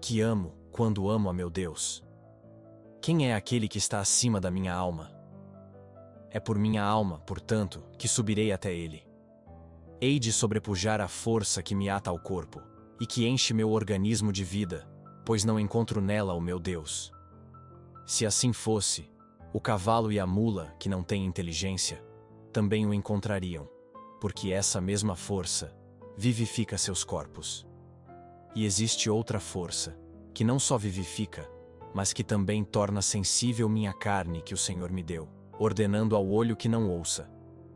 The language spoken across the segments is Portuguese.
que amo quando amo a meu Deus? Quem é aquele que está acima da minha alma? É por minha alma, portanto, que subirei até ele. Hei de sobrepujar a força que me ata ao corpo, e que enche meu organismo de vida, pois não encontro nela o meu Deus. Se assim fosse, o cavalo e a mula, que não têm inteligência, também o encontrariam, porque essa mesma força vivifica seus corpos. E existe outra força, que não só vivifica, mas que também torna sensível minha carne que o Senhor me deu, ordenando ao olho que não ouça,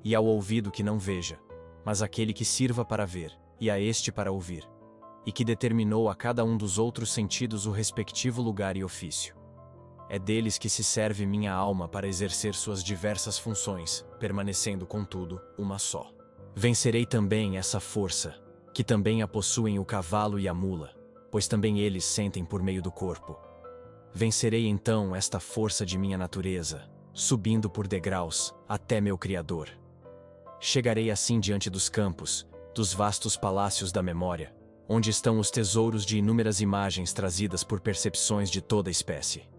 e ao ouvido que não veja, mas aquele que sirva para ver, e a este para ouvir, e que determinou a cada um dos outros sentidos o respectivo lugar e ofício. É deles que se serve minha alma para exercer suas diversas funções, permanecendo, contudo, uma só. Vencerei também essa força, que também a possuem o cavalo e a mula, pois também eles sentem por meio do corpo. Vencerei então esta força de minha natureza, subindo por degraus até meu Criador. Chegarei assim diante dos campos, dos vastos palácios da memória, onde estão os tesouros de inúmeras imagens trazidas por percepções de toda espécie.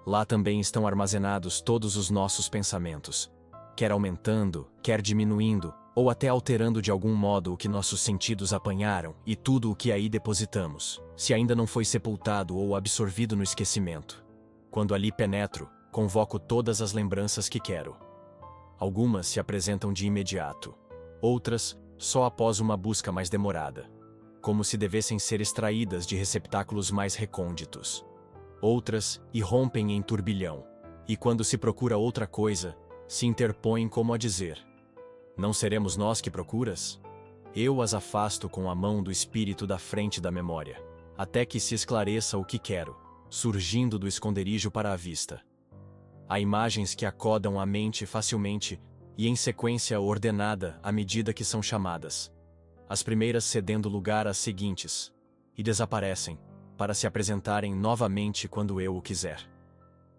Lá também estão armazenados todos os nossos pensamentos, quer aumentando, quer diminuindo, ou até alterando de algum modo o que nossos sentidos apanharam, e tudo o que aí depositamos, se ainda não foi sepultado ou absorvido no esquecimento. Quando ali penetro, convoco todas as lembranças que quero. Algumas se apresentam de imediato, outras só após uma busca mais demorada, como se devessem ser extraídas de receptáculos mais recônditos. Outras irrompem em turbilhão, e quando se procura outra coisa, se interpõem como a dizer: não seremos nós que procuras? Eu as afasto com a mão do espírito da frente da memória, até que se esclareça o que quero, surgindo do esconderijo para a vista. Há imagens que acodam a mente facilmente e em sequência ordenada à medida que são chamadas, as primeiras cedendo lugar às seguintes, e desaparecem, para se apresentarem novamente quando eu o quiser.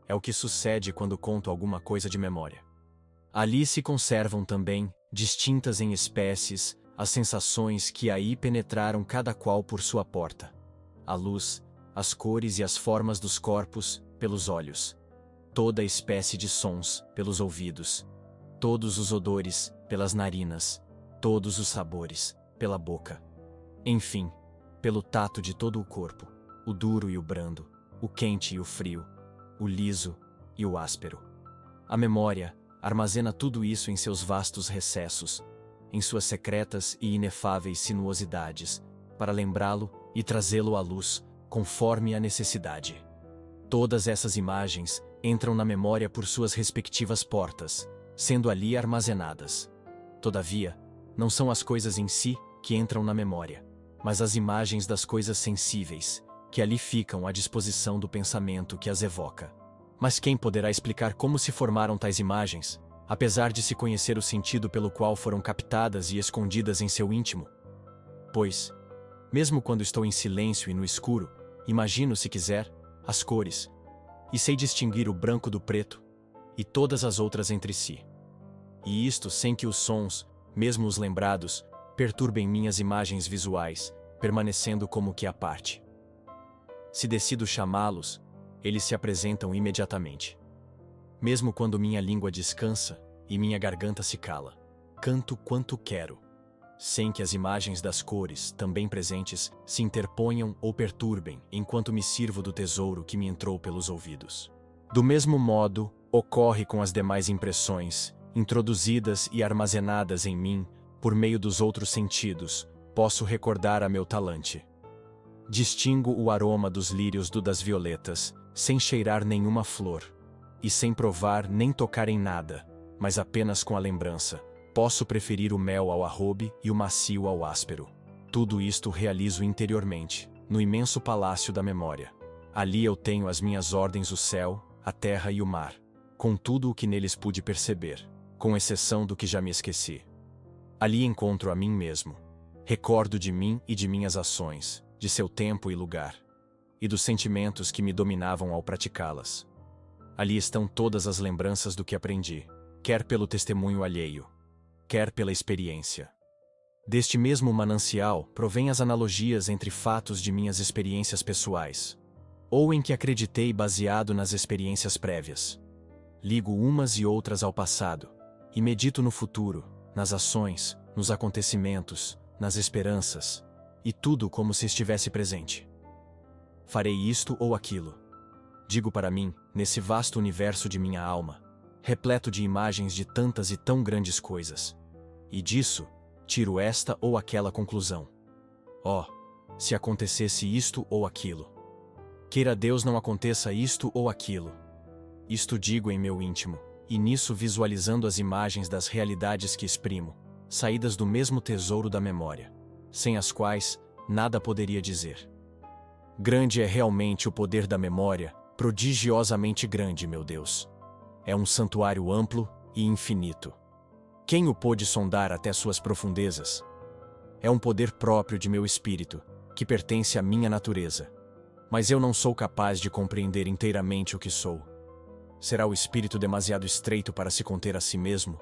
É o que sucede quando conto alguma coisa de memória. Ali se conservam também, distintas em espécies, as sensações que aí penetraram cada qual por sua porta. A luz, as cores e as formas dos corpos, pelos olhos. Toda espécie de sons, pelos ouvidos. Todos os odores, pelas narinas. Todos os sabores, pela boca. Enfim, pelo tato de todo o corpo, o duro e o brando, o quente e o frio, o liso e o áspero. A memória armazena tudo isso em seus vastos recessos, em suas secretas e inefáveis sinuosidades, para lembrá-lo e trazê-lo à luz, conforme a necessidade. Todas essas imagens entram na memória por suas respectivas portas, sendo ali armazenadas. Todavia, não são as coisas em si que entram na memória, mas as imagens das coisas sensíveis, que ali ficam à disposição do pensamento que as evoca. Mas quem poderá explicar como se formaram tais imagens, apesar de se conhecer o sentido pelo qual foram captadas e escondidas em seu íntimo? Pois, mesmo quando estou em silêncio e no escuro, imagino, se quiser, as cores, e sei distinguir o branco do preto, e todas as outras entre si. E isto sem que os sons, mesmo os lembrados, perturbem minhas imagens visuais, permanecendo como que à parte. Se decido chamá-los, eles se apresentam imediatamente. Mesmo quando minha língua descansa e minha garganta se cala, canto quanto quero, sem que as imagens das cores, também presentes, se interponham ou perturbem enquanto me sirvo do tesouro que me entrou pelos ouvidos. Do mesmo modo, ocorre com as demais impressões, introduzidas e armazenadas em mim, por meio dos outros sentidos, posso recordar a meu talante. Distingo o aroma dos lírios do das violetas, sem cheirar nenhuma flor, e sem provar nem tocar em nada, mas apenas com a lembrança. Posso preferir o mel ao arrobe e o macio ao áspero. Tudo isto realizo interiormente, no imenso palácio da memória. Ali eu tenho as minhas ordens: o céu, a terra e o mar, com tudo o que neles pude perceber, com exceção do que já me esqueci. Ali encontro a mim mesmo. Recordo de mim e de minhas ações, de seu tempo e lugar, e dos sentimentos que me dominavam ao praticá-las. Ali estão todas as lembranças do que aprendi, quer pelo testemunho alheio, quer pela experiência. Deste mesmo manancial provêm as analogias entre fatos de minhas experiências pessoais, ou em que acreditei baseado nas experiências prévias. Ligo umas e outras ao passado, e medito no futuro, nas ações, nos acontecimentos, nas esperanças, e tudo como se estivesse presente. Farei isto ou aquilo. Digo para mim, nesse vasto universo de minha alma, repleto de imagens de tantas e tão grandes coisas. E disso, tiro esta ou aquela conclusão. Oh, se acontecesse isto ou aquilo. Queira Deus não aconteça isto ou aquilo. Isto digo em meu íntimo, e nisso visualizando as imagens das realidades que exprimo, saídas do mesmo tesouro da memória, sem as quais nada poderia dizer. Grande é realmente o poder da memória, prodigiosamente grande, meu Deus. É um santuário amplo e infinito. Quem o pôde sondar até suas profundezas? É um poder próprio de meu espírito, que pertence à minha natureza. Mas eu não sou capaz de compreender inteiramente o que sou. Será o espírito demasiado estreito para se conter a si mesmo?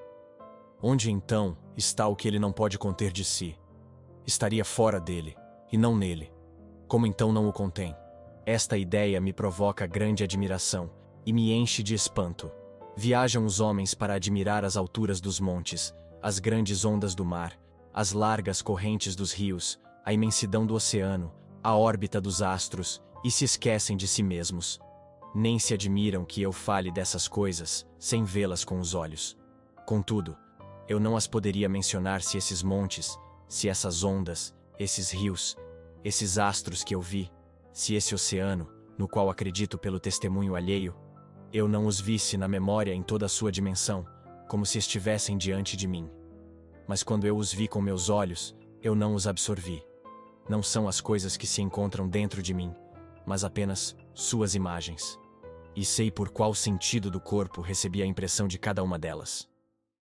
Onde então está o que ele não pode conter de si? Estaria fora dele, e não nele. Como então não o contém? Esta ideia me provoca grande admiração, e me enche de espanto. Viajam os homens para admirar as alturas dos montes, as grandes ondas do mar, as largas correntes dos rios, a imensidão do oceano, a órbita dos astros, e se esquecem de si mesmos. Nem se admiram que eu fale dessas coisas, sem vê-las com os olhos. Contudo, eu não as poderia mencionar se esses montes, se essas ondas, esses rios, esses astros que eu vi, se esse oceano, no qual acredito pelo testemunho alheio, eu não os visse na memória em toda a sua dimensão, como se estivessem diante de mim. Mas quando eu os vi com meus olhos, eu não os absorvi. Não são as coisas que se encontram dentro de mim, mas apenas suas imagens. E sei por qual sentido do corpo recebi a impressão de cada uma delas.